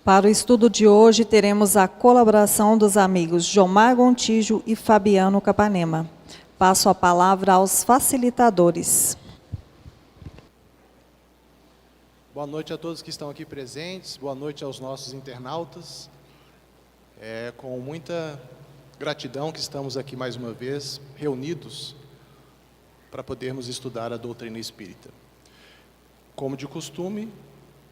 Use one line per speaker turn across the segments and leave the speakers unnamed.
Para o estudo de hoje, teremos a colaboração dos amigos Jomar Gontijo e Fabiano Capanema. Passo a palavra aos facilitadores.
Boa noite a todos que estão aqui presentes, boa noite aos nossos internautas. É com muita gratidão que estamos aqui mais uma vez, reunidos, para podermos estudar a doutrina espírita. Como de costume,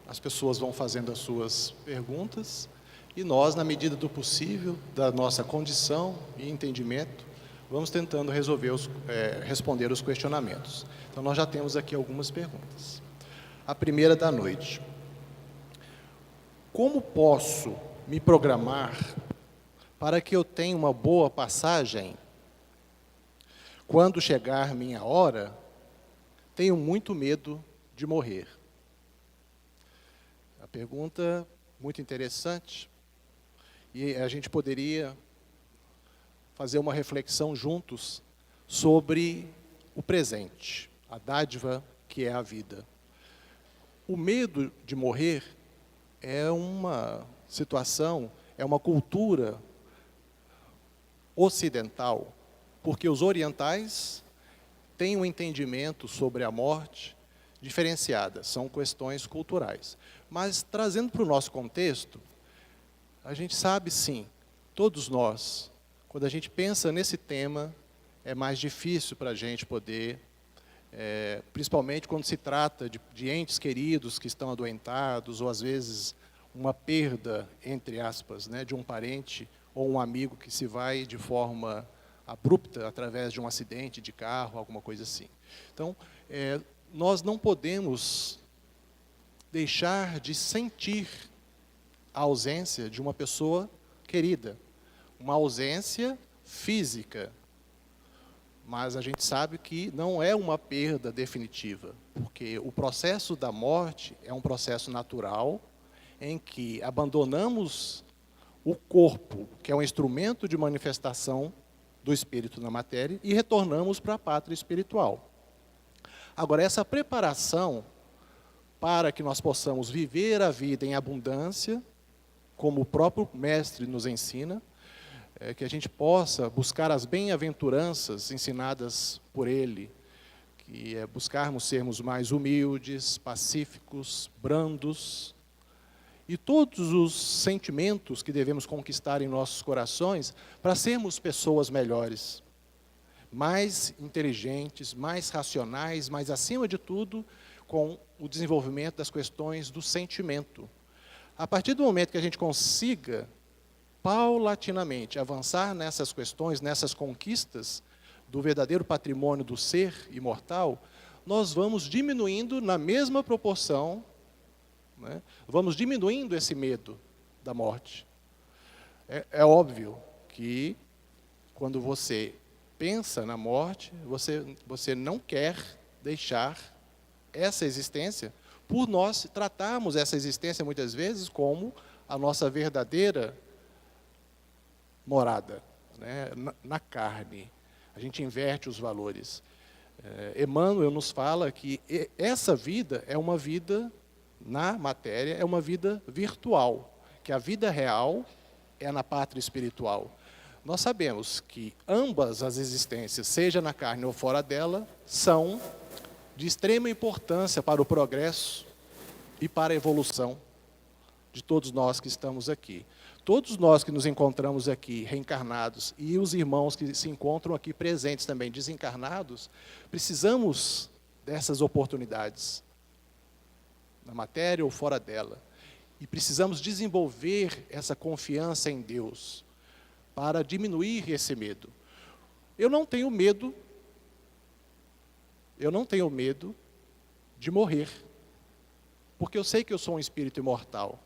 as pessoas vão fazendo as suas perguntas e nós, na medida do possível, da nossa condição e entendimento, vamos tentando responder os questionamentos. Então, nós já temos aqui algumas perguntas. A primeira da noite. Como posso me programar para que eu tenha uma boa passagem? Quando chegar minha hora, tenho muito medo de morrer. A pergunta muito interessante, e a gente poderia fazer uma reflexão juntos sobre o presente, a dádiva que é a vida. O medo de morrer é uma situação, é uma cultura ocidental, porque os orientais têm um entendimento sobre a morte diferenciada, são questões culturais. Mas, trazendo para o nosso contexto, a gente sabe sim, todos nós, quando a gente pensa nesse tema, é mais difícil para a gente poder, principalmente quando se trata de entes queridos que estão adoentados, ou às vezes uma perda, entre aspas, né, de um parente ou um amigo que se vai de forma abrupta através de um acidente de carro, alguma coisa assim. Então, nós não podemos deixar de sentir a ausência de uma pessoa querida, uma ausência física, mas a gente sabe que não é uma perda definitiva, porque o processo da morte é um processo natural, em que abandonamos o corpo, que é um instrumento de manifestação do espírito na matéria, e retornamos para a pátria espiritual. Agora, essa preparação para que nós possamos viver a vida em abundância, como o próprio Mestre nos ensina, que a gente possa buscar as bem-aventuranças ensinadas por Ele, que é buscarmos sermos mais humildes, pacíficos, brandos, e todos os sentimentos que devemos conquistar em nossos corações para sermos pessoas melhores, mais inteligentes, mais racionais, mas, acima de tudo, com o desenvolvimento das questões do sentimento. A partir do momento que a gente consiga, paulatinamente, avançar nessas questões, nessas conquistas do verdadeiro patrimônio do ser imortal, nós vamos diminuindo na mesma proporção, né? Vamos diminuindo esse medo da morte. É óbvio que, quando você pensa na morte, você não quer deixar essa existência, por nós tratarmos essa existência muitas vezes como a nossa verdadeira morada, né? Na carne. A gente inverte os valores. Emmanuel nos fala que essa vida é uma vida na matéria, é uma vida virtual, que a vida real é na pátria espiritual. Nós sabemos que ambas as existências, seja na carne ou fora dela, são de extrema importância para o progresso e para a evolução de todos nós que estamos aqui. Todos nós que nos encontramos aqui reencarnados e os irmãos que se encontram aqui presentes também desencarnados, precisamos dessas oportunidades, na matéria ou fora dela. E precisamos desenvolver essa confiança em Deus para diminuir esse medo. Eu não tenho medo de morrer, porque eu sei que eu sou um espírito imortal.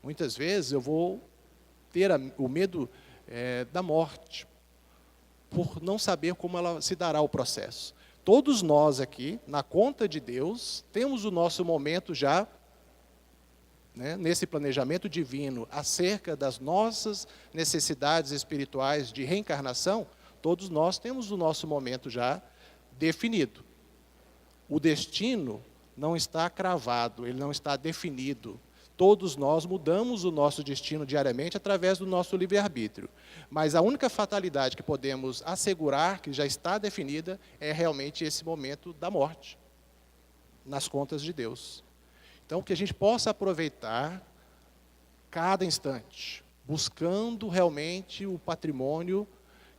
Muitas vezes eu vou ter o medo da morte, por não saber como ela se dará o processo. Todos nós aqui, na conta de Deus, temos o nosso momento já, né, nesse planejamento divino, acerca das nossas necessidades espirituais de reencarnação. Todos nós temos o nosso momento já definido. O destino não está cravado, ele não está definido. Todos nós mudamos o nosso destino diariamente através do nosso livre-arbítrio. Mas a única fatalidade que podemos assegurar, que já está definida, é realmente esse momento da morte, nas contas de Deus. Então, que a gente possa aproveitar cada instante, buscando realmente o patrimônio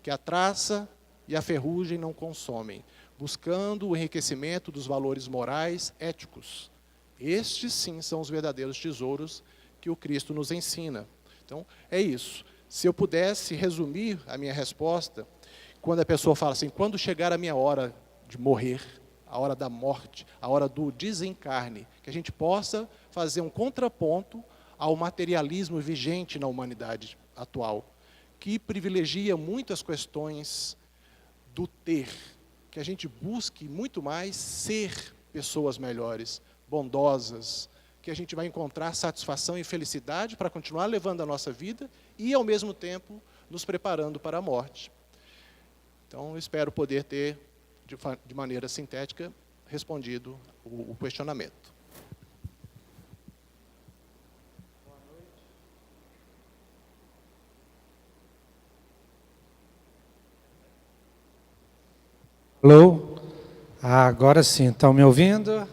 que a traça e a ferrugem não consomem, buscando o enriquecimento dos valores morais, éticos. Estes, sim, são os verdadeiros tesouros que o Cristo nos ensina. Então, é isso. Se eu pudesse resumir a minha resposta, quando a pessoa fala assim, quando chegar a minha hora de morrer, a hora da morte, a hora do desencarne, que a gente possa fazer um contraponto ao materialismo vigente na humanidade atual, que privilegia muito as questões do ter, que a gente busque muito mais ser pessoas melhores, bondosas, que a gente vai encontrar satisfação e felicidade para continuar levando a nossa vida e, ao mesmo tempo, nos preparando para a morte. Então, eu espero poder ter, de maneira sintética, respondido o questionamento.
Alô? Agora sim, estão me ouvindo?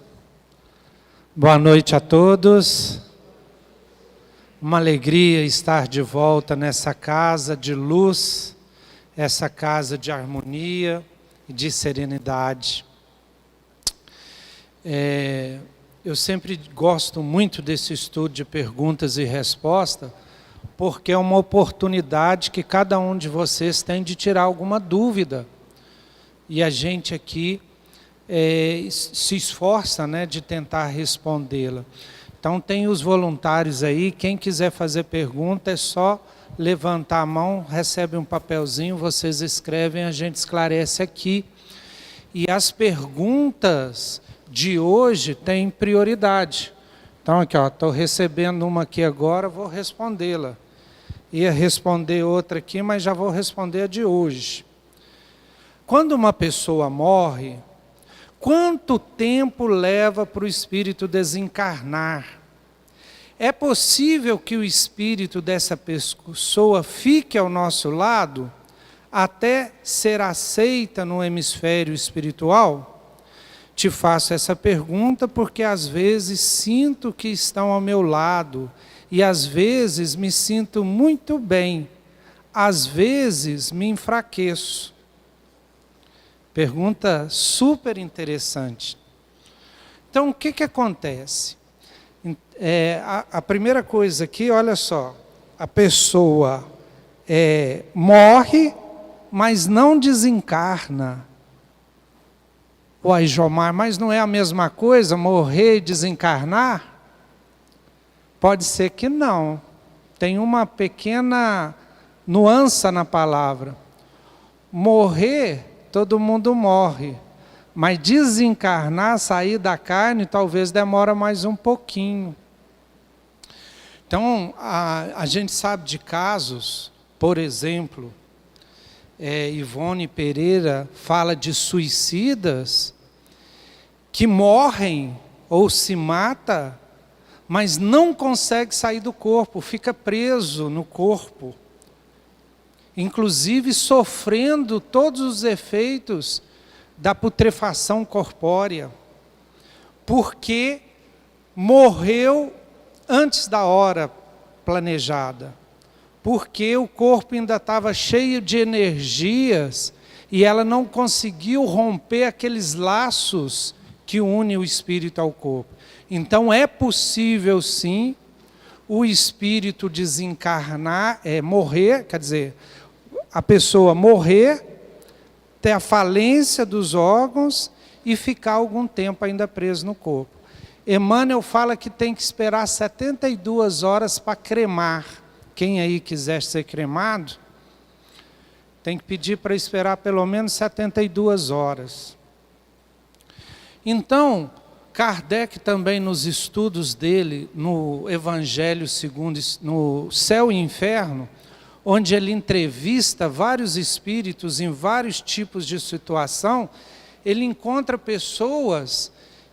Boa noite a todos. Uma alegria estar de volta nessa casa de luz, essa casa de harmonia e de serenidade. Eu sempre gosto muito desse estudo de perguntas e respostas, porque é uma oportunidade que cada um de vocês tem de tirar alguma dúvida. E a gente aqui se esforça, né, de tentar respondê-la. Então tem os voluntários aí, quem quiser fazer pergunta é só levantar a mão, recebe um papelzinho, vocês escrevem, a gente esclarece aqui. E as perguntas de hoje têm prioridade. Então aqui, estou recebendo uma aqui agora, vou respondê-la. Ia responder outra aqui, mas já vou responder a de hoje. Quando uma pessoa morre, quanto tempo leva para o espírito desencarnar? É possível que o espírito dessa pessoa fique ao nosso lado até ser aceita no hemisfério espiritual? Te faço essa pergunta porque às vezes sinto que estão ao meu lado e às vezes me sinto muito bem, às vezes me enfraqueço. Pergunta super interessante. Então, o que acontece? A primeira coisa aqui, olha só, a pessoa morre, mas não desencarna. Uai, Jomar, mas não é a mesma coisa morrer e desencarnar? Pode ser que não. Tem uma pequena nuance na palavra. Morrer, todo mundo morre, mas desencarnar, sair da carne, talvez demora mais um pouquinho. Então, a gente sabe de casos, por exemplo, Ivone Pereira fala de suicidas que morrem ou se matam, mas não consegue sair do corpo, fica preso no corpo. Inclusive sofrendo todos os efeitos da putrefação corpórea, porque morreu antes da hora planejada, porque o corpo ainda estava cheio de energias e ela não conseguiu romper aqueles laços que unem o espírito ao corpo. Então é possível sim o espírito desencarnar, morrer, quer dizer, a pessoa morrer, ter a falência dos órgãos e ficar algum tempo ainda preso no corpo. Emmanuel fala que tem que esperar 72 horas para cremar. Quem aí quiser ser cremado, tem que pedir para esperar pelo menos 72 horas. Então, Kardec também nos estudos dele, no Evangelho segundo, no Céu e Inferno, onde ele entrevista vários espíritos em vários tipos de situação, ele encontra pessoas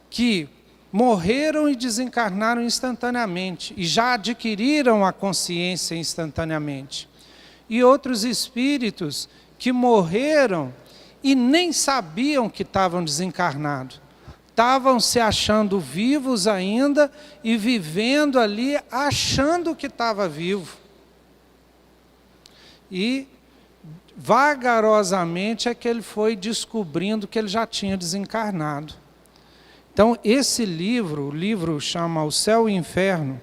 que morreram e desencarnaram instantaneamente, e já adquiriram a consciência instantaneamente. E outros espíritos que morreram e nem sabiam que estavam desencarnados. Estavam se achando vivos ainda e vivendo ali, achando que estava vivo. E vagarosamente é que ele foi descobrindo que ele já tinha desencarnado. Então, esse livro, o livro chama O Céu e o Inferno,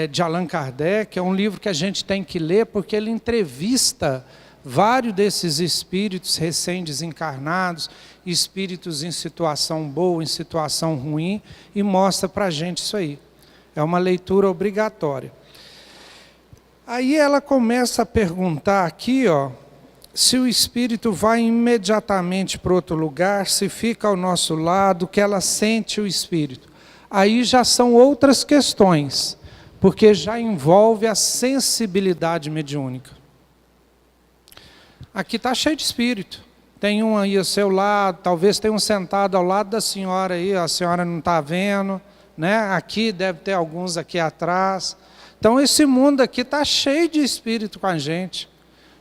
de Allan Kardec, é um livro que a gente tem que ler porque ele entrevista vários desses espíritos recém-desencarnados, espíritos em situação boa, em situação ruim, e mostra para a gente isso aí. É uma leitura obrigatória. Aí ela começa a perguntar aqui, se o espírito vai imediatamente para outro lugar, se fica ao nosso lado, que ela sente o espírito. Aí já são outras questões, porque já envolve a sensibilidade mediúnica. Aqui está cheio de espírito. Tem um aí ao seu lado, talvez tenha um sentado ao lado da senhora aí, a senhora não está vendo, né? Aqui deve ter alguns aqui atrás. Então esse mundo aqui está cheio de espírito com a gente.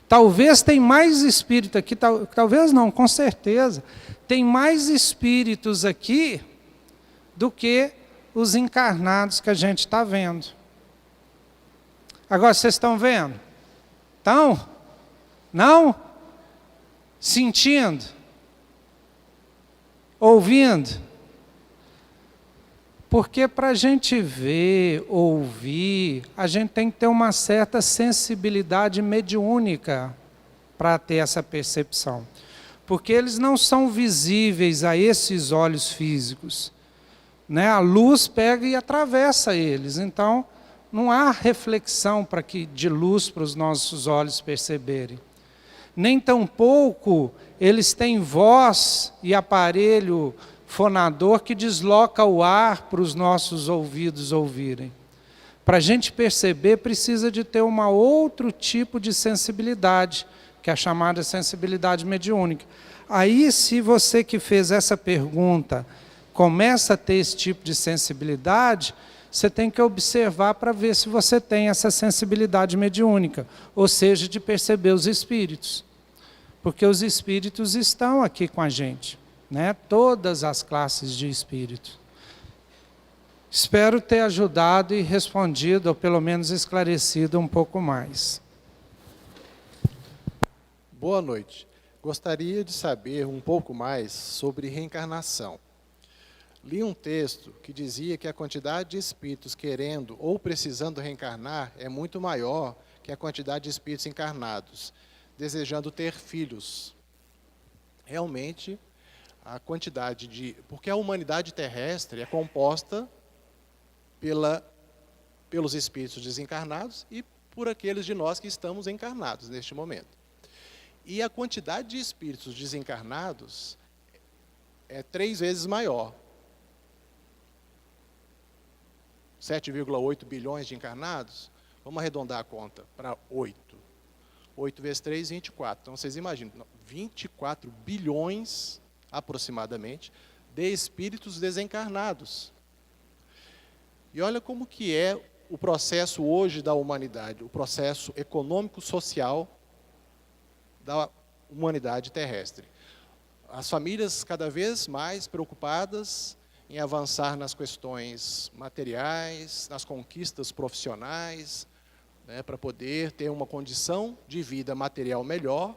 Talvez tem mais espírito aqui, talvez não, com certeza. Tem mais espíritos aqui do que os encarnados que a gente está vendo. Agora, vocês estão vendo? Estão? Não? Sentindo? Ouvindo? Porque para a gente ver, ouvir, a gente tem que ter uma certa sensibilidade mediúnica para ter essa percepção. Porque eles não são visíveis a esses olhos físicos, né? A luz pega e atravessa eles, então não há reflexão de luz para os nossos olhos perceberem. Nem tampouco eles têm voz e aparelho fonador que desloca o ar para os nossos ouvidos ouvirem. Para a gente perceber, precisa de ter um outro tipo de sensibilidade, que é a chamada sensibilidade mediúnica. Aí, se você que fez essa pergunta começa a ter esse tipo de sensibilidade, você tem que observar para ver se você tem essa sensibilidade mediúnica, ou seja, de perceber os espíritos. Porque os espíritos estão aqui com a gente, né? Todas as classes de espírito. Espero ter ajudado e respondido, ou pelo menos esclarecido um pouco mais.
Boa noite. Gostaria de saber um pouco mais sobre reencarnação. Li um texto que dizia que a quantidade de espíritos querendo ou precisando reencarnar é muito maior que a quantidade de espíritos encarnados, desejando ter filhos. Realmente, a quantidade de... Porque a humanidade terrestre é composta pelos espíritos desencarnados e por aqueles de nós que estamos encarnados neste momento. E a quantidade de espíritos desencarnados é 3 vezes maior. 7,8 bilhões de encarnados, vamos arredondar a conta para 8. 8 vezes 3, 24. Então, vocês imaginam, 24 bilhões, aproximadamente, de espíritos desencarnados. E olha como que é o processo hoje da humanidade, o processo econômico-social da humanidade terrestre. As famílias cada vez mais preocupadas em avançar nas questões materiais, nas conquistas profissionais, né, para poder ter uma condição de vida material melhor.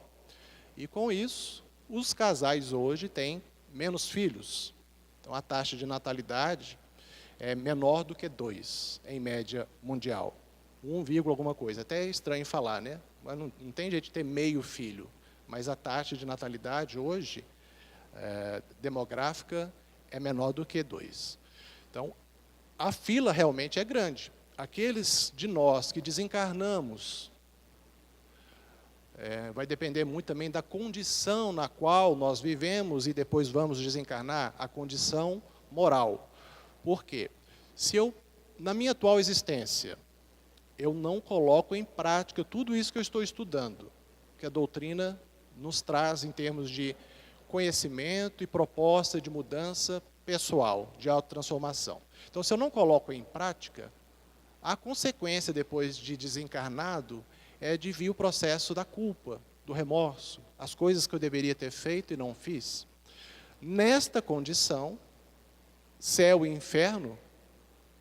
E com isso, os casais hoje têm menos filhos. Então a taxa de natalidade é menor do que 2, em média mundial. 1, alguma coisa. Até é estranho falar, né? Mas não tem jeito de ter meio filho. Mas a taxa de natalidade hoje, demográfica, é menor do que 2. Então, a fila realmente é grande. Aqueles de nós que desencarnamos, vai depender muito também da condição na qual nós vivemos e depois vamos desencarnar, a condição moral. Por quê? Se eu, na minha atual existência, eu não coloco em prática tudo isso que eu estou estudando, que a doutrina nos traz em termos de conhecimento e proposta de mudança pessoal de autotransformação. Então, se eu não coloco em prática, a consequência depois de desencarnado é de vir o processo da culpa, do remorso, as coisas que eu deveria ter feito e não fiz. Nesta condição, céu e inferno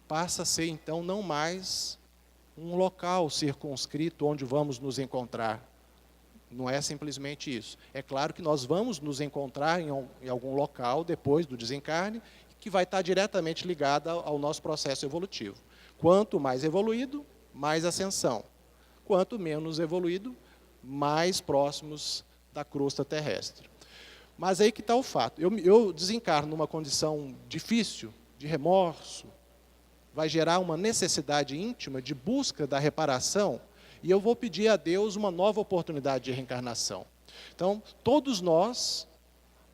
passa a ser então não mais um local circunscrito onde vamos nos encontrar. Não é simplesmente isso. É claro que nós vamos nos encontrar em algum local depois do desencarne, que vai estar diretamente ligado ao nosso processo evolutivo. Quanto mais evoluído, mais ascensão. Quanto menos evoluído, mais próximos da crosta terrestre. Mas aí que está o fato. Eu desencarno numa condição difícil, de remorso, vai gerar uma necessidade íntima de busca da reparação, e eu vou pedir a Deus uma nova oportunidade de reencarnação. Então, todos nós,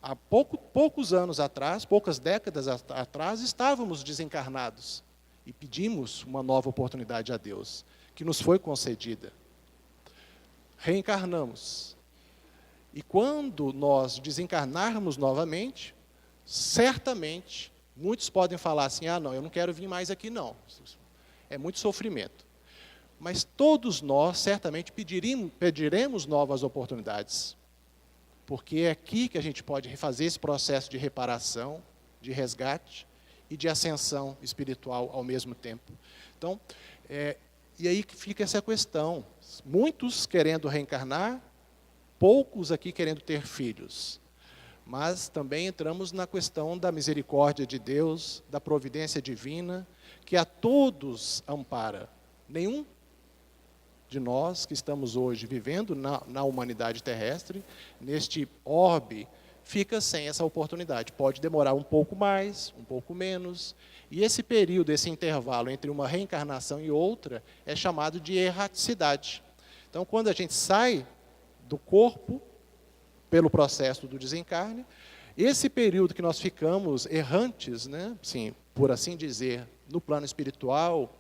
há poucos anos atrás, poucas décadas atrás, estávamos desencarnados e pedimos uma nova oportunidade a Deus, que nos foi concedida. Reencarnamos. E quando nós desencarnarmos novamente, certamente, muitos podem falar assim, não, eu não quero vir mais aqui não, é muito sofrimento. Mas todos nós certamente pediremos novas oportunidades, porque é aqui que a gente pode fazer esse processo de reparação, de resgate e de ascensão espiritual ao mesmo tempo. Então, e aí que fica essa questão, muitos querendo reencarnar, poucos aqui querendo ter filhos. Mas também entramos na questão da misericórdia de Deus, da providência divina, que a todos ampara. Nenhum de nós que estamos hoje vivendo na humanidade terrestre, neste orbe, fica sem essa oportunidade. Pode demorar um pouco mais, um pouco menos. E esse período, esse intervalo entre uma reencarnação e outra, é chamado de erraticidade. Então, quando a gente sai do corpo, pelo processo do desencarne, esse período que nós ficamos errantes, né, sim, por assim dizer, no plano espiritual,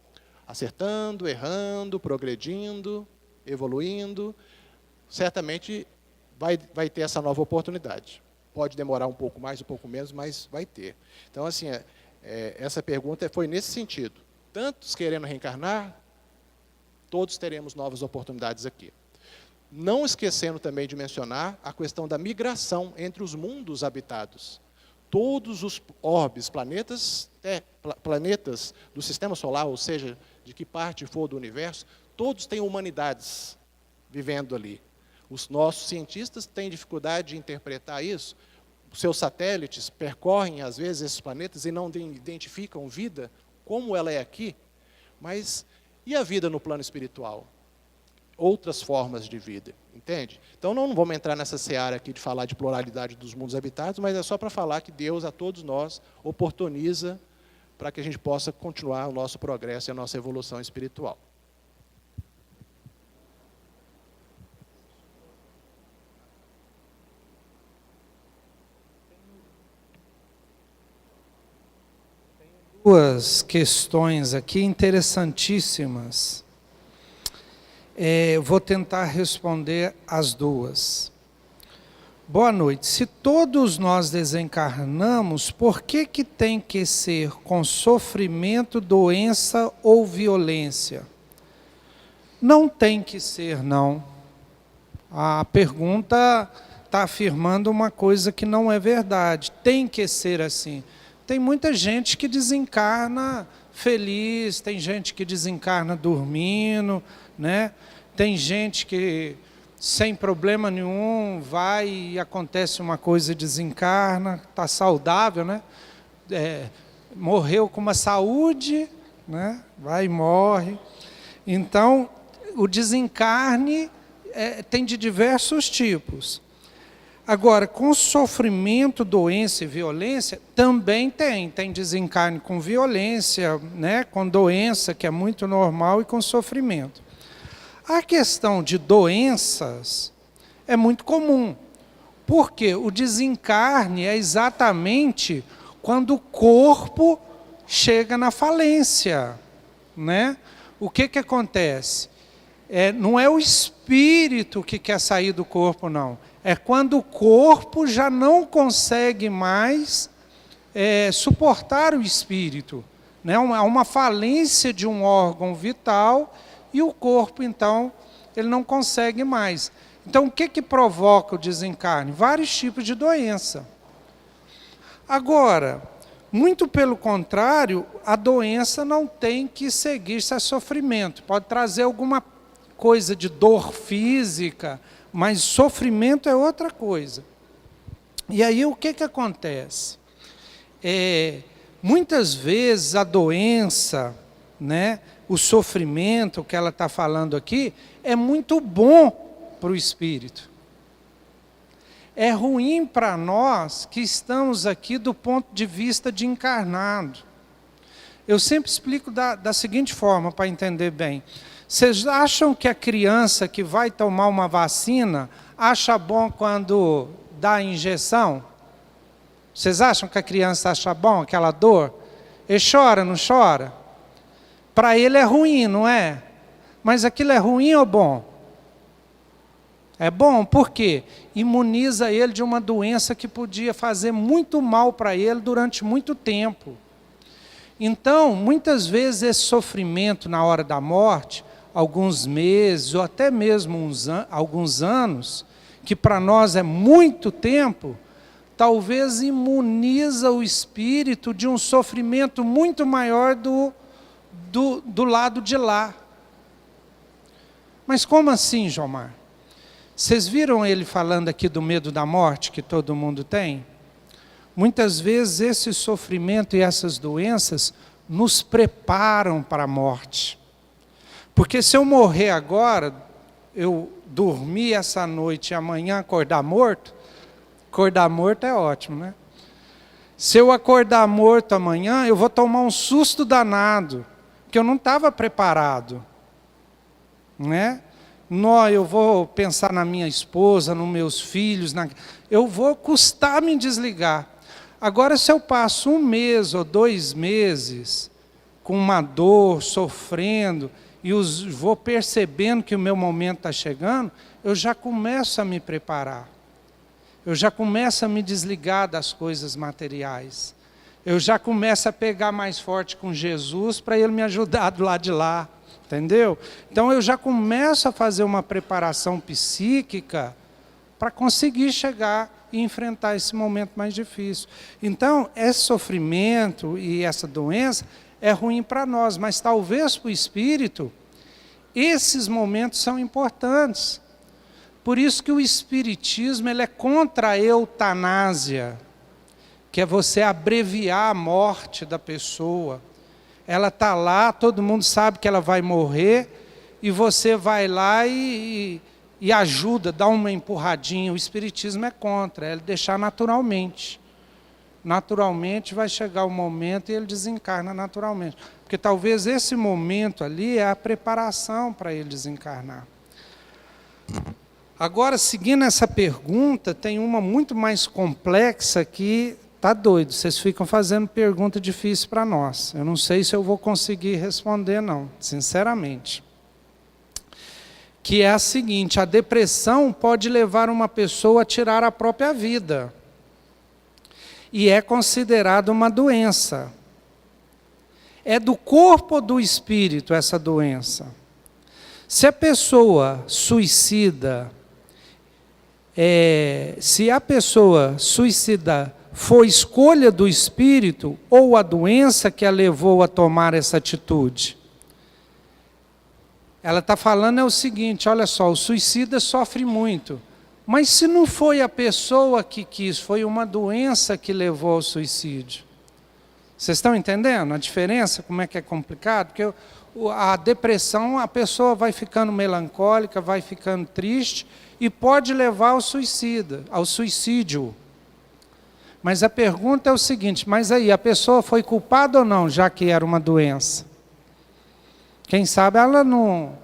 acertando, errando, progredindo, evoluindo, certamente vai ter essa nova oportunidade. Pode demorar um pouco mais, um pouco menos, mas vai ter. Então, assim, essa pergunta foi nesse sentido. Tantos querendo reencarnar, todos teremos novas oportunidades aqui. Não esquecendo também de mencionar a questão da migração entre os mundos habitados. Todos os orbes, planetas do sistema solar, ou seja, de que parte for do universo, todos têm humanidades vivendo ali. Os nossos cientistas têm dificuldade de interpretar isso. Os seus satélites percorrem, às vezes, esses planetas e não identificam vida, como ela é aqui. Mas e a vida no plano espiritual? Outras formas de vida, entende? Então não vamos entrar nessa seara aqui de falar de pluralidade dos mundos habitados, mas é só para falar que Deus a todos nós oportuniza para que a gente possa continuar o nosso progresso e a nossa evolução espiritual.
Duas questões aqui interessantíssimas. Vou tentar responder as duas. Boa noite. Se todos nós desencarnamos, por que tem que ser com sofrimento, doença ou violência? Não tem que ser, não. A pergunta está afirmando uma coisa que não é verdade. Tem que ser assim. Tem muita gente que desencarna feliz, tem gente que desencarna dormindo, né? Tem gente que sem problema nenhum vai e acontece uma coisa e desencarna, está saudável, né? Morreu com uma saúde, né? Vai e morre. Então, o desencarne tem de diversos tipos. Agora, com sofrimento, doença e violência, também tem desencarne com violência, né, com doença, que é muito normal, e com sofrimento. A questão de doenças é muito comum, porque o desencarne é exatamente quando o corpo chega na falência, né? O que acontece? Não é o espírito que quer sair do corpo, não. É quando o corpo já não consegue mais suportar o espírito, né? Uma falência de um órgão vital e o corpo, então, ele não consegue mais. Então, o que provoca o desencarne? Vários tipos de doença. Agora, muito pelo contrário, a doença não tem que seguir-se a sofrimento. Pode trazer alguma coisa de dor física, mas sofrimento é outra coisa. E aí o que acontece? Muitas vezes a doença, né, o sofrimento que ela está falando aqui, é muito bom para o espírito. É ruim para nós que estamos aqui do ponto de vista de encarnado. Eu sempre explico da seguinte forma, para entender bem. Vocês acham que a criança que vai tomar uma vacina acha bom quando dá a injeção? Vocês acham que a criança acha bom aquela dor? Ele chora, não chora? Para ele é ruim, não é? Mas aquilo é ruim ou bom? É bom, por quê? Imuniza ele de uma doença que podia fazer muito mal para ele durante muito tempo. Então, muitas vezes esse sofrimento na hora da morte, alguns meses ou até mesmo alguns anos, que para nós é muito tempo, talvez imuniza o espírito de um sofrimento muito maior do lado de lá. Mas como assim, Jomar? Vocês viram ele falando aqui do medo da morte que todo mundo tem? Muitas vezes esse sofrimento e essas doenças nos preparam para a morte. Porque se eu morrer agora, eu dormir essa noite e amanhã acordar morto é ótimo, né? Se eu acordar morto amanhã, eu vou tomar um susto danado, porque eu não estava preparado, né? Eu vou pensar na minha esposa, nos meus filhos, eu vou custar me desligar. Agora, se eu passo 1 mês ou 2 meses com uma dor, sofrendo, e vou percebendo que o meu momento está chegando, eu já começo a me preparar. Eu já começo a me desligar das coisas materiais. Eu já começo a pegar mais forte com Jesus para Ele me ajudar do lado de lá. Entendeu? Então eu já começo a fazer uma preparação psíquica para conseguir chegar e enfrentar esse momento mais difícil. Então, esse sofrimento e essa doença é ruim para nós, mas talvez para o espírito, esses momentos são importantes. Por isso que o espiritismo ele é contra a eutanásia, que é você abreviar a morte da pessoa. Ela está lá, todo mundo sabe que ela vai morrer, e você vai lá e ajuda, dá uma empurradinha. O espiritismo é contra, é deixar naturalmente. Naturalmente vai chegar o momento e ele desencarna naturalmente. Porque talvez esse momento ali é a preparação para ele desencarnar. Agora, seguindo essa pergunta, tem uma muito mais complexa que... Tá doido, vocês ficam fazendo pergunta difícil para nós. Eu não sei se eu vou conseguir responder, não, sinceramente. Que é a seguinte: a depressão pode levar uma pessoa a tirar a própria vida. E é considerada uma doença. É do corpo ou do espírito essa doença? Se a pessoa suicida, foi escolha do espírito ou a doença que a levou a tomar essa atitude? Ela está falando o seguinte, olha só, o suicida sofre muito, mas se não foi a pessoa que quis, foi uma doença que levou ao suicídio. Vocês estão entendendo a diferença, como é que é complicado? Porque a depressão, a pessoa vai ficando melancólica, vai ficando triste e pode levar ao suicídio. Mas a pergunta é o seguinte, mas aí, a pessoa foi culpada ou não, já que era uma doença? Quem sabe ela não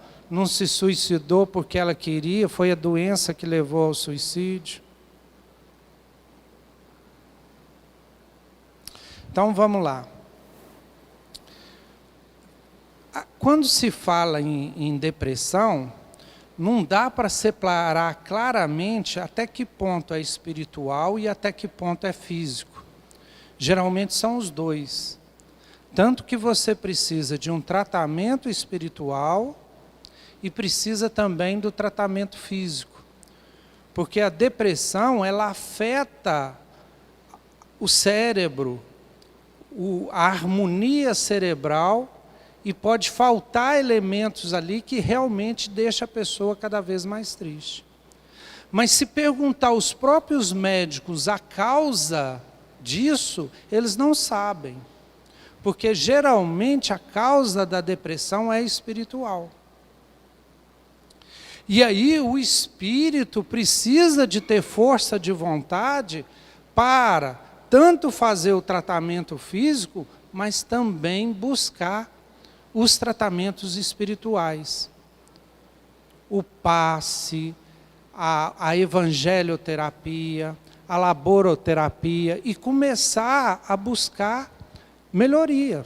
se suicidou porque ela queria, foi a doença que levou ao suicídio. Então vamos lá. Quando se fala em depressão, não dá para separar claramente até que ponto é espiritual e até que ponto é físico. Geralmente são os dois. Tanto que você precisa de um tratamento espiritual e precisa também do tratamento físico. Porque a depressão, ela afeta o cérebro, a harmonia cerebral, e pode faltar elementos ali que realmente deixa a pessoa cada vez mais triste. Mas se perguntar aos próprios médicos a causa disso, eles não sabem. Porque geralmente a causa da depressão é espiritual. E aí o espírito precisa de ter força de vontade para tanto fazer o tratamento físico, mas também buscar os tratamentos espirituais. O passe, a evangelioterapia, a laboroterapia, e começar a buscar melhoria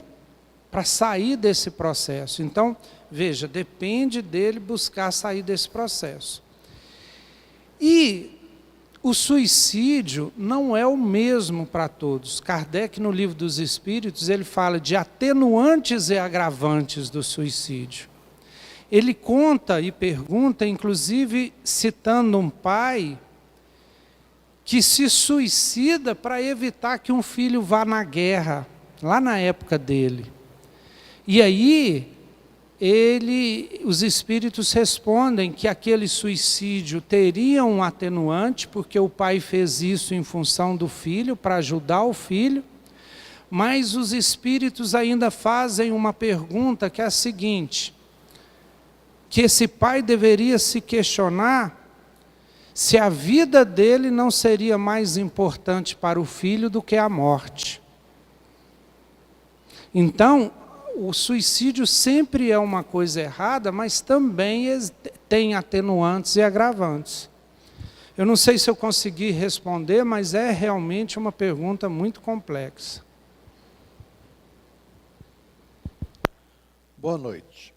para sair desse processo. Então, veja, depende dele buscar sair desse processo. E o suicídio não é o mesmo para todos. Kardec, no Livro dos Espíritos, ele fala de atenuantes e agravantes do suicídio. Ele conta e pergunta, inclusive citando um pai que se suicida para evitar que um filho vá na guerra, lá na época dele. E aí, os espíritos respondem que aquele suicídio teria um atenuante, porque o pai fez isso em função do filho, para ajudar o filho, mas os espíritos ainda fazem uma pergunta que é a seguinte, que esse pai deveria se questionar se a vida dele não seria mais importante para o filho do que a morte. Então, o suicídio sempre é uma coisa errada, mas também tem atenuantes e agravantes. Eu não sei se eu consegui responder, mas é realmente uma pergunta muito complexa.
Boa noite.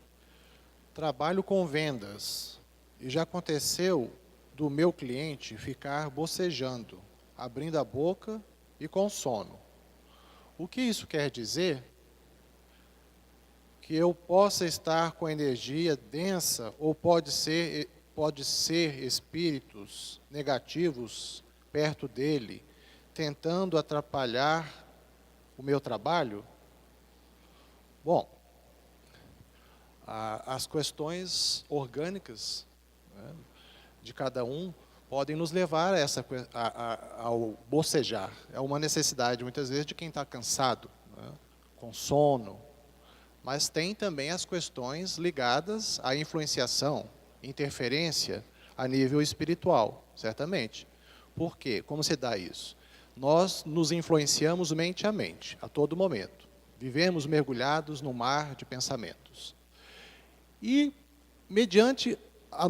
Trabalho com vendas e já aconteceu do meu cliente ficar bocejando, abrindo a boca e com sono. O que isso quer dizer? Que eu possa estar com energia densa ou pode ser espíritos negativos perto dele, tentando atrapalhar o meu trabalho? Bom, as questões orgânicas, né, de cada um podem nos levar ao bocejar. É uma necessidade, muitas vezes, de quem está cansado, né, com sono. Mas tem também as questões ligadas à influenciação, interferência a nível espiritual, certamente. Por quê? Como se dá isso? Nós nos influenciamos mente a mente, a todo momento. Vivemos mergulhados no mar de pensamentos. E, mediante a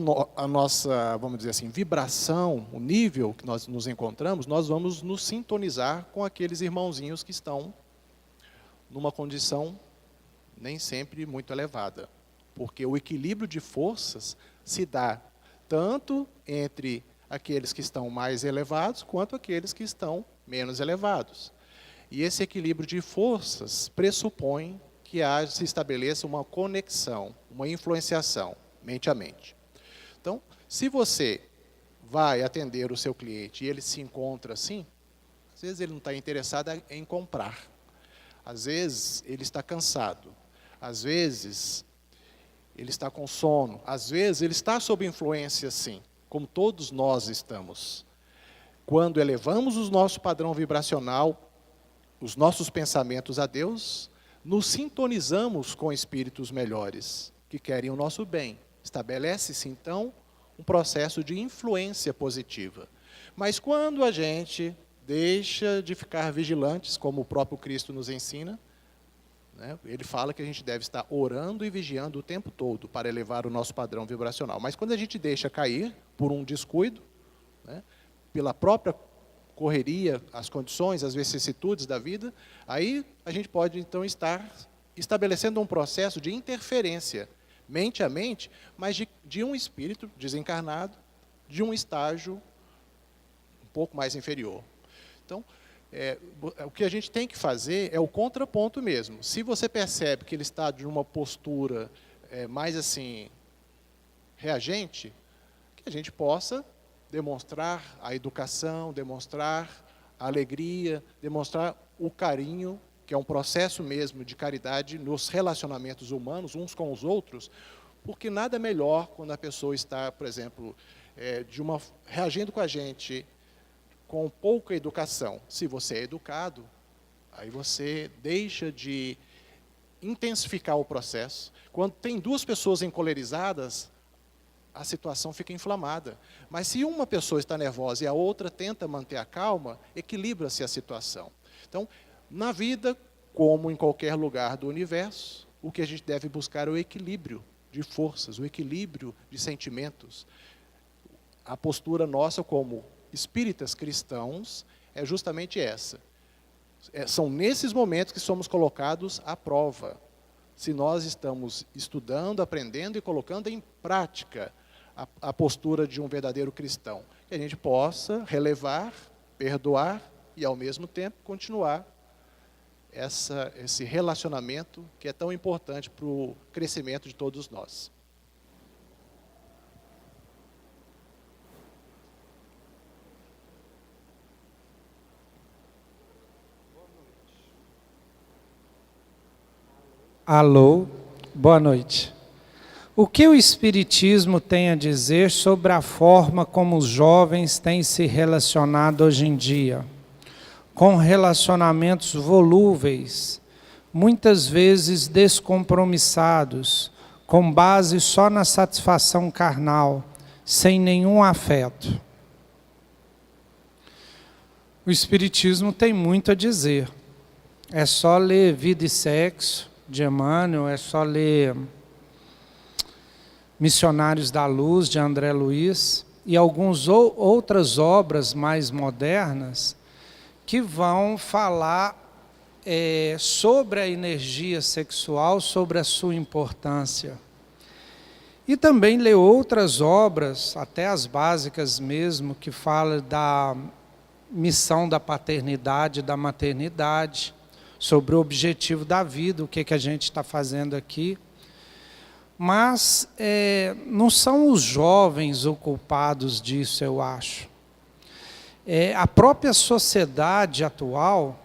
nossa, vamos dizer assim, vibração, o nível que nós nos encontramos, nós vamos nos sintonizar com aqueles irmãozinhos que estão numa condição nem sempre muito elevada. Porque o equilíbrio de forças se dá tanto entre aqueles que estão mais elevados, quanto aqueles que estão menos elevados. E esse equilíbrio de forças pressupõe que se estabeleça uma conexão, uma influenciação, mente a mente. Então, se você vai atender o seu cliente e ele se encontra assim, às vezes ele não está interessado em comprar. Às vezes ele está cansado. Às vezes ele está com sono. Às vezes ele está sob influência, sim, como todos nós estamos. Quando elevamos o nosso padrão vibracional, os nossos pensamentos a Deus, nos sintonizamos com espíritos melhores, que querem o nosso bem. Estabelece-se, então, um processo de influência positiva. Mas quando a gente deixa de ficar vigilantes, como o próprio Cristo nos ensina, né, ele fala que a gente deve estar orando e vigiando o tempo todo para elevar o nosso padrão vibracional. Mas quando a gente deixa cair por um descuido, né, pela própria correria, as condições, as vicissitudes da vida, aí a gente pode, então, estar estabelecendo um processo de interferência, mente a mente, mas de um espírito desencarnado, de um estágio um pouco mais inferior. Então, o que a gente tem que fazer é o contraponto mesmo. Se você percebe que ele está de uma postura mais assim, reagente, que a gente possa demonstrar a educação, demonstrar a alegria, demonstrar o carinho, que é um processo mesmo de caridade nos relacionamentos humanos, uns com os outros, porque nada melhor quando a pessoa está, por exemplo, reagindo com a gente com pouca educação. Se você é educado, aí você deixa de intensificar o processo. Quando tem duas pessoas encolerizadas, a situação fica inflamada. Mas se uma pessoa está nervosa e a outra tenta manter a calma, equilibra-se a situação. Então, na vida, como em qualquer lugar do universo, o que a gente deve buscar é o equilíbrio de forças, o equilíbrio de sentimentos. A postura nossa como espíritas cristãos é justamente essa. São nesses momentos que somos colocados à prova. Se nós estamos estudando, aprendendo e colocando em prática a postura de um verdadeiro cristão. Que a gente possa relevar, perdoar e, ao mesmo tempo, continuar esse relacionamento que é tão importante para o crescimento de todos nós.
Alô, boa noite. O que o Espiritismo tem a dizer sobre a forma como os jovens têm se relacionado hoje em dia? Com relacionamentos volúveis, muitas vezes descompromissados, com base só na satisfação carnal, sem nenhum afeto. O Espiritismo tem muito a dizer. É só ler Vida e Sexo, de Emmanuel, é só ler Missionários da Luz, de André Luiz, e algumas outras obras mais modernas que vão falar sobre a energia sexual, sobre a sua importância. E também ler outras obras, até as básicas mesmo, que falam da missão da paternidade e da maternidade, sobre o objetivo da vida, o que a gente está fazendo aqui. Mas não são os jovens os culpados disso, eu acho. A própria sociedade atual,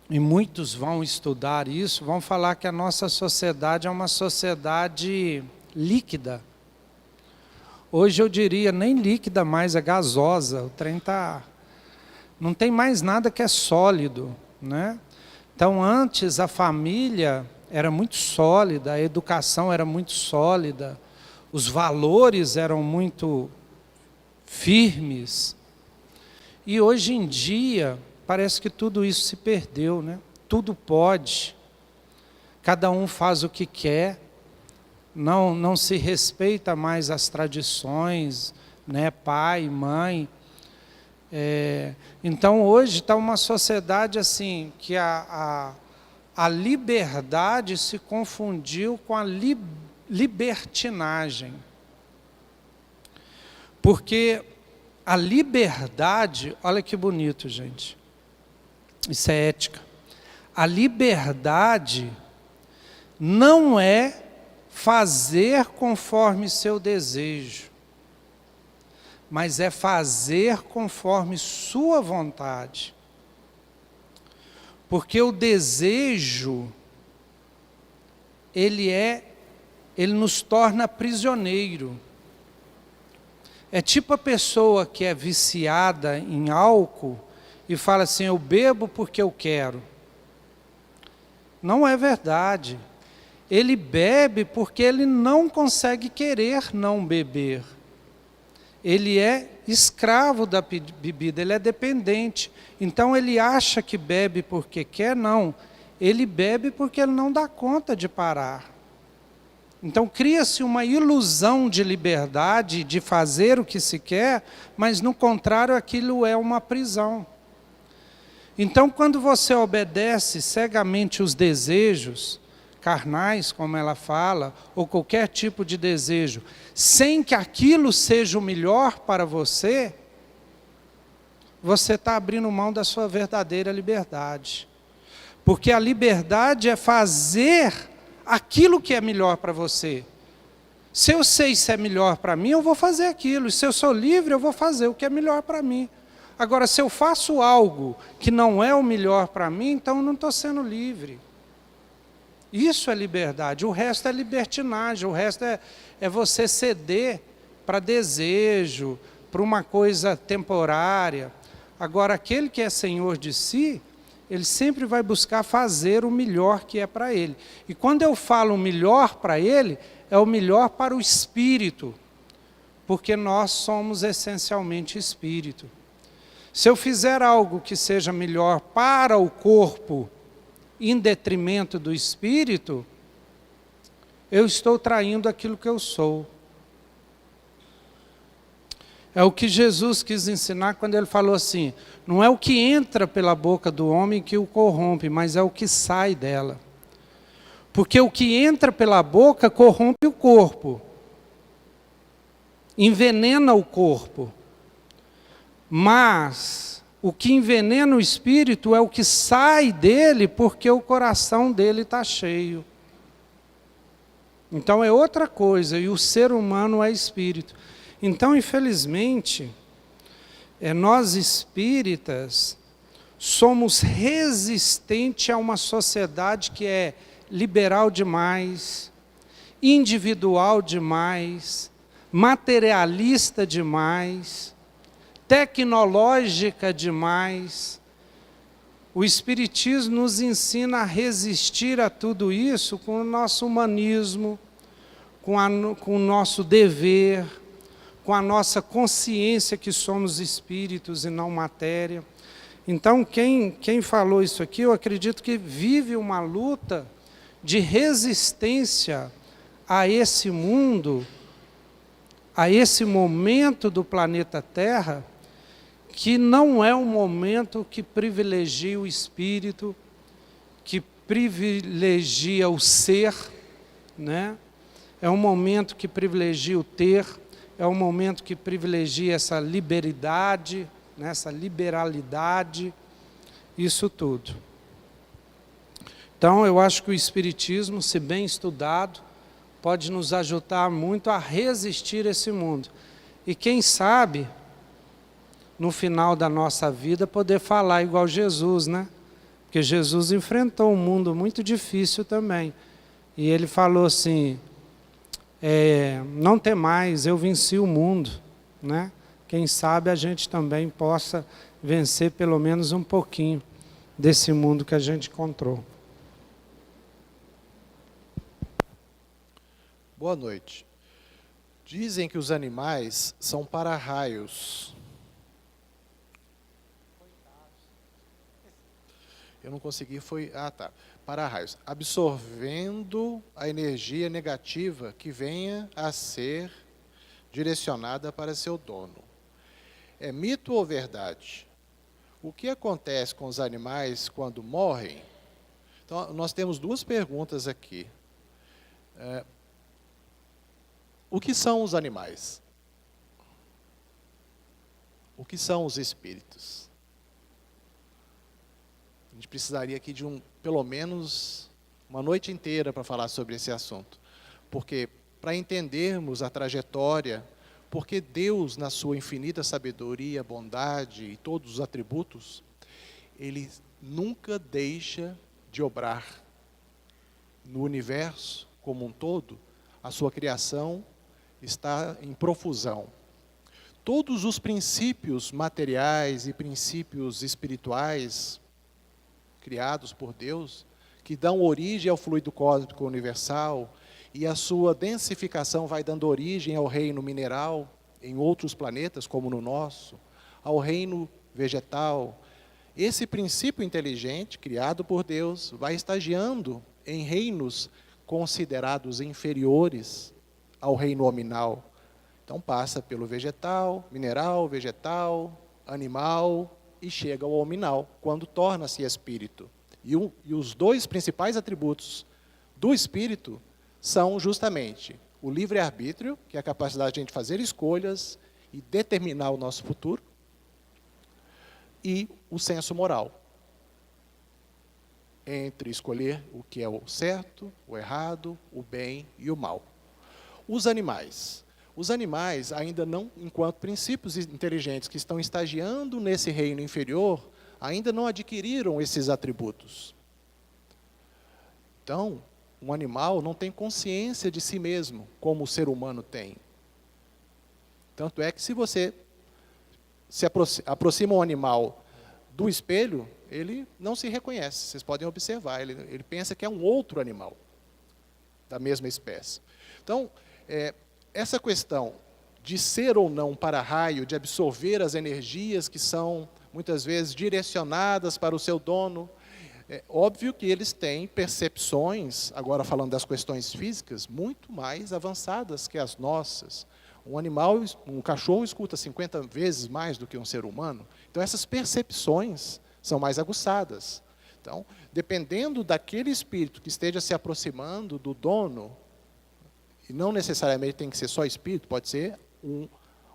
e muitos vão estudar isso, vão falar que a nossa sociedade é uma sociedade líquida. Hoje eu diria, nem líquida mais, é gasosa. O trem não tem mais nada que é sólido, né? Então, antes a família era muito sólida, a educação era muito sólida, os valores eram muito firmes. E hoje em dia, parece que tudo isso se perdeu, né? Tudo pode, cada um faz o que quer, não se respeita mais as tradições, né? Pai, mãe. Então hoje está uma sociedade assim, que a liberdade se confundiu com a libertinagem. Porque a liberdade, olha que bonito, gente, isso é ética. A liberdade não é fazer conforme seu desejo, mas é fazer conforme sua vontade. Porque o desejo, ele nos torna prisioneiro. É tipo a pessoa que é viciada em álcool e fala assim, eu bebo porque eu quero. Não é verdade. Ele bebe porque ele não consegue querer não beber. Ele é escravo da bebida, ele é dependente. Então ele acha que bebe porque quer, não. Ele bebe porque ele não dá conta de parar. Então cria-se uma ilusão de liberdade, de fazer o que se quer, mas no contrário aquilo é uma prisão. Então quando você obedece cegamente os desejos carnais, como ela fala, ou qualquer tipo de desejo, sem que aquilo seja o melhor para você, você está abrindo mão da sua verdadeira liberdade. Porque a liberdade é fazer aquilo que é melhor para você. Se eu sei se é melhor para mim, eu vou fazer aquilo. Se eu sou livre, eu vou fazer o que é melhor para mim. Agora, se eu faço algo que não é o melhor para mim, então eu não estou sendo livre. Isso é liberdade. O resto é libertinagem. O resto é você ceder para desejo, para uma coisa temporária. Agora, aquele que é senhor de si, ele sempre vai buscar fazer o melhor que é para ele. E quando eu falo o melhor para ele, é o melhor para o espírito, porque nós somos essencialmente espírito. Se eu fizer algo que seja melhor para o corpo, em detrimento do espírito, eu estou traindo aquilo que eu sou. É o que Jesus quis ensinar quando ele falou assim, não é o que entra pela boca do homem que o corrompe, mas é o que sai dela. Porque o que entra pela boca corrompe o corpo, envenena o corpo. Mas o que envenena o espírito é o que sai dele, porque o coração dele está cheio. Então é outra coisa, e o ser humano é espírito. Então, infelizmente, nós espíritas somos resistentes a uma sociedade que é liberal demais, individual demais, materialista demais, tecnológica demais. O Espiritismo nos ensina a resistir a tudo isso com o nosso humanismo, com o nosso dever, com a nossa consciência que somos espíritos e não matéria. Então, quem falou isso aqui, eu acredito que vive uma luta de resistência a esse mundo, a esse momento do planeta Terra, que não é um momento que privilegia o espírito, que privilegia o ser, né? É um momento que privilegia o ter, é um momento que privilegia essa liberalidade, né? Essa liberalidade, isso tudo. Então, eu acho que o Espiritismo, se bem estudado, pode nos ajudar muito a resistir a esse mundo. E quem sabe, no final da nossa vida, poder falar igual Jesus, né? Porque Jesus enfrentou um mundo muito difícil também. E ele falou assim, não temais, eu venci o mundo, né? Quem sabe a gente também possa vencer pelo menos um pouquinho desse mundo que a gente encontrou.
Boa noite. Dizem que os animais são para-raios. Eu não consegui, para-raios. Absorvendo a energia negativa que venha a ser direcionada para seu dono. É mito ou verdade? O que acontece com os animais quando morrem? Então, nós temos duas perguntas aqui. O que são os animais? O que são os espíritos? A gente precisaria aqui de pelo menos uma noite inteira para falar sobre esse assunto. Porque para entendermos a trajetória, porque Deus, na sua infinita sabedoria, bondade e todos os atributos, Ele nunca deixa de obrar no universo como um todo. A sua criação está em profusão. Todos os princípios materiais e princípios espirituais criados por Deus, que dão origem ao fluido cósmico universal, e a sua densificação vai dando origem ao reino mineral, em outros planetas, como no nosso, ao reino vegetal. Esse princípio inteligente, criado por Deus, vai estagiando em reinos considerados inferiores ao reino hominal. Então passa pelo vegetal, mineral, animal, e chega ao hominal, quando torna-se espírito. E os dois principais atributos do espírito são justamente o livre-arbítrio, que é a capacidade de a gente fazer escolhas e determinar o nosso futuro, e o senso moral, entre escolher o que é o certo, o errado, o bem e o mal. Os animais ainda não, enquanto princípios inteligentes que estão estagiando nesse reino inferior, ainda não adquiriram esses atributos. Então, um animal não tem consciência de si mesmo, como o ser humano tem. Tanto é que se você se aproxima um animal do espelho, ele não se reconhece. Vocês podem observar, ele pensa que é um outro animal da mesma espécie. Então, essa questão de ser ou não para-raio, de absorver as energias que são, muitas vezes, direcionadas para o seu dono, é óbvio que eles têm percepções, agora falando das questões físicas, muito mais avançadas que as nossas. Um cachorro escuta 50 vezes mais do que um ser humano. Então, essas percepções são mais aguçadas. Então, dependendo daquele espírito que esteja se aproximando do dono, e não necessariamente tem que ser só espírito, pode ser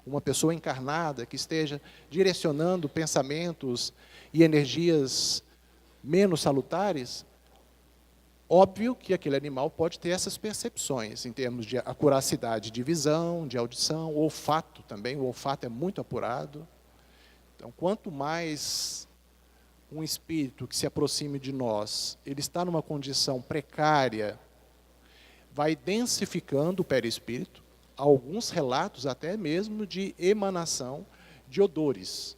uma pessoa encarnada que esteja direcionando pensamentos e energias menos salutares, óbvio que aquele animal pode ter essas percepções, em termos de acuracidade de visão, de audição, olfato também, o olfato é muito apurado. Então, quanto mais um espírito que se aproxime de nós, ele está numa condição precária, vai densificando o perispírito, alguns relatos até mesmo de emanação de odores,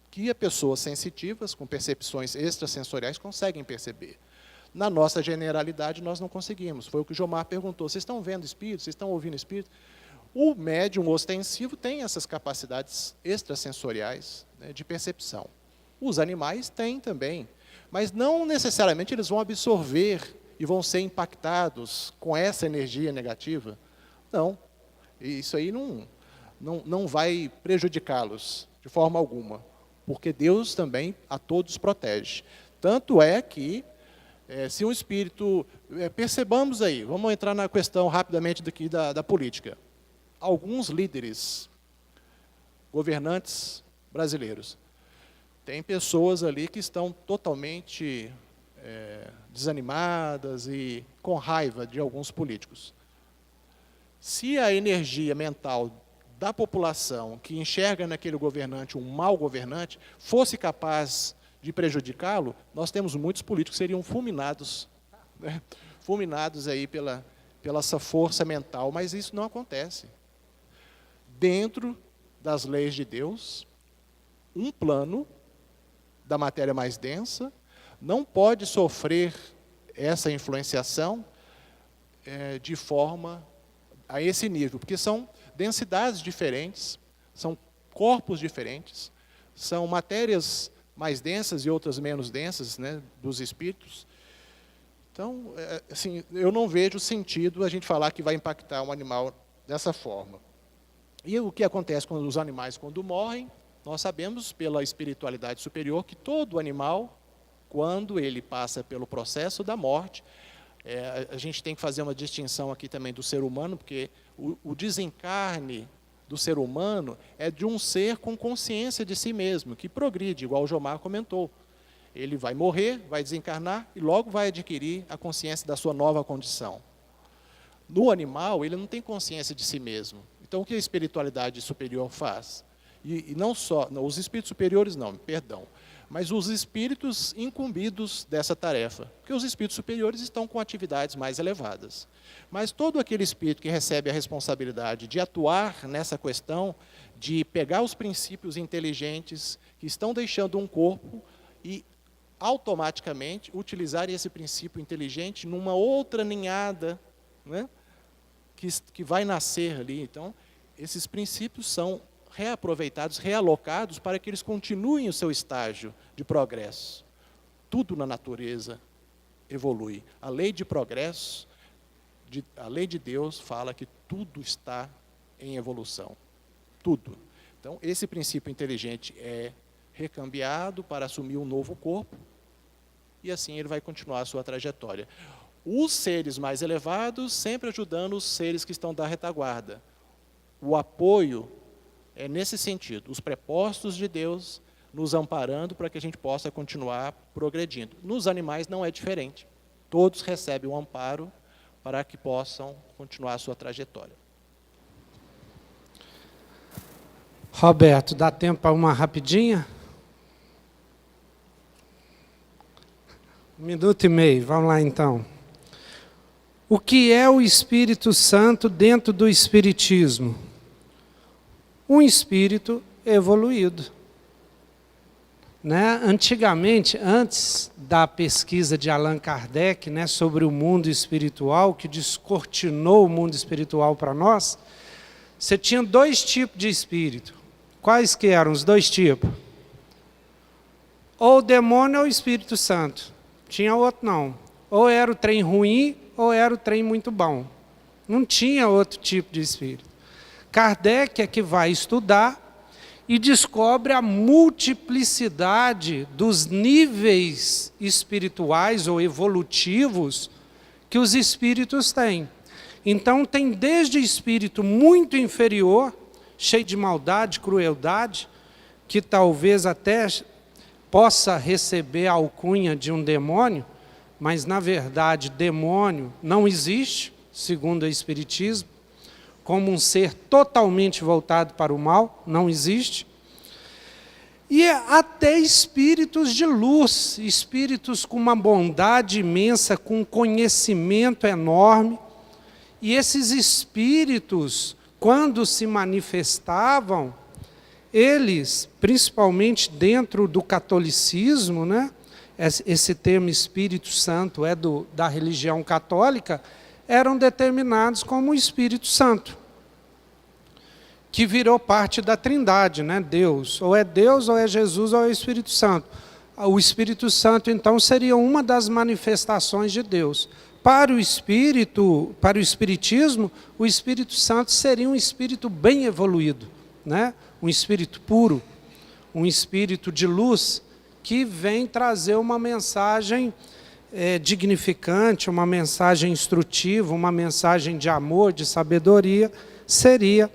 que as pessoas sensitivas, com percepções extrasensoriais, conseguem perceber. Na nossa generalidade, nós não conseguimos. Foi o que o Jomar perguntou. Vocês estão vendo espírito? Vocês estão ouvindo espírito? O médium ostensivo tem essas capacidades extrasensoriais, né, de percepção. Os animais têm também, mas não necessariamente eles vão absorver e vão ser impactados com essa energia negativa. Não. Isso aí não vai prejudicá-los de forma alguma, porque Deus também a todos protege. Tanto é que, se um espírito... percebamos aí, vamos entrar na questão rapidamente daqui da política. Alguns líderes, governantes brasileiros, tem pessoas ali que estão totalmente desanimadas e com raiva de alguns políticos. Se a energia mental da população que enxerga naquele governante um mau governante fosse capaz de prejudicá-lo, nós temos muitos políticos que seriam fulminados, né? Fulminados aí pela essa força mental, mas isso não acontece. Dentro das leis de Deus, um plano da matéria mais densa não pode sofrer essa influenciação de forma a esse nível, porque são densidades diferentes, são corpos diferentes, são matérias mais densas e outras menos densas, né, dos espíritos. Então, assim, eu não vejo sentido a gente falar que vai impactar um animal dessa forma. E o que acontece com os animais quando morrem? Nós sabemos pela espiritualidade superior que todo animal, quando ele passa pelo processo da morte, a gente tem que fazer uma distinção aqui também do ser humano, porque o desencarne do ser humano é de um ser com consciência de si mesmo, que progride, igual o Jomar comentou. Ele vai morrer, vai desencarnar e logo vai adquirir a consciência da sua nova condição. No animal, ele não tem consciência de si mesmo. Então, o que a espiritualidade superior faz? E não só, não, os espíritos superiores não, perdão, mas os espíritos incumbidos dessa tarefa, porque os espíritos superiores estão com atividades mais elevadas. Mas todo aquele espírito que recebe a responsabilidade de atuar nessa questão, de pegar os princípios inteligentes que estão deixando um corpo e automaticamente utilizar esse princípio inteligente numa outra ninhada, né, que vai nascer ali. Então, esses princípios são reaproveitados, realocados para que eles continuem o seu estágio de progresso. Tudo na natureza evolui. A lei de progresso, a lei de Deus fala que tudo está em evolução. Tudo. Então, esse princípio inteligente é recambiado para assumir um novo corpo e assim ele vai continuar a sua trajetória. Os seres mais elevados sempre ajudando os seres que estão da retaguarda. O apoio é nesse sentido. Os prepostos de Deus nos amparando para que a gente possa continuar progredindo. Nos animais não é diferente. Todos recebem um amparo para que possam continuar a sua trajetória.
Roberto, dá tempo para uma rapidinha? 1 minuto e meio, vamos lá então. O que é o Espírito Santo dentro do Espiritismo? Um espírito evoluído. Né? Antigamente, antes da pesquisa de Allan Kardec, né, sobre o mundo espiritual, que descortinou o mundo espiritual para nós, você tinha 2 tipos de espírito. Quais que eram os 2 tipos? Ou o demônio ou o Espírito Santo. Tinha outro não. Ou era o trem ruim, ou era o trem muito bom. Não tinha outro tipo de espírito. Kardec é que vai estudar e descobre a multiplicidade dos níveis espirituais ou evolutivos que os espíritos têm. Então tem desde espírito muito inferior, cheio de maldade, crueldade, que talvez até possa receber a alcunha de um demônio, mas na verdade demônio não existe, segundo o Espiritismo, como um ser totalmente voltado para o mal, não existe. E até espíritos de luz, espíritos com uma bondade imensa, com um conhecimento enorme. E esses espíritos, quando se manifestavam, eles, principalmente dentro do catolicismo, né? Esse termo Espírito Santo é da religião católica, eram determinados como o Espírito Santo, que virou parte da Trindade, né? Deus, ou é Jesus, ou é o Espírito Santo. O Espírito Santo, então, seria uma das manifestações de Deus. Para o Espiritismo, o Espírito Santo seria um espírito bem evoluído, né? Um espírito puro, um espírito de luz, que vem trazer uma mensagem dignificante, uma mensagem instrutiva, uma mensagem de amor, de sabedoria. Seria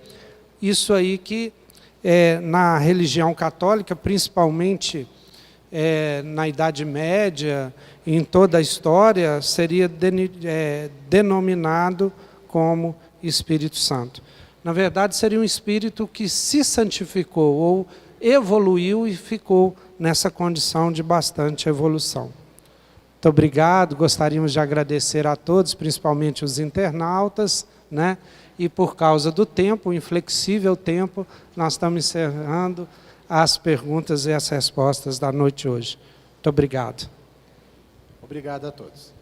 isso aí que na religião católica, principalmente na Idade Média, em toda a história, seria denominado como Espírito Santo. Na verdade, seria um espírito que se santificou ou evoluiu e ficou nessa condição de bastante evolução. Muito obrigado, gostaríamos de agradecer a todos, principalmente os internautas, né? E por causa do tempo, o inflexível tempo, nós estamos encerrando as perguntas e as respostas da noite de hoje. Muito obrigado.
Obrigado a todos.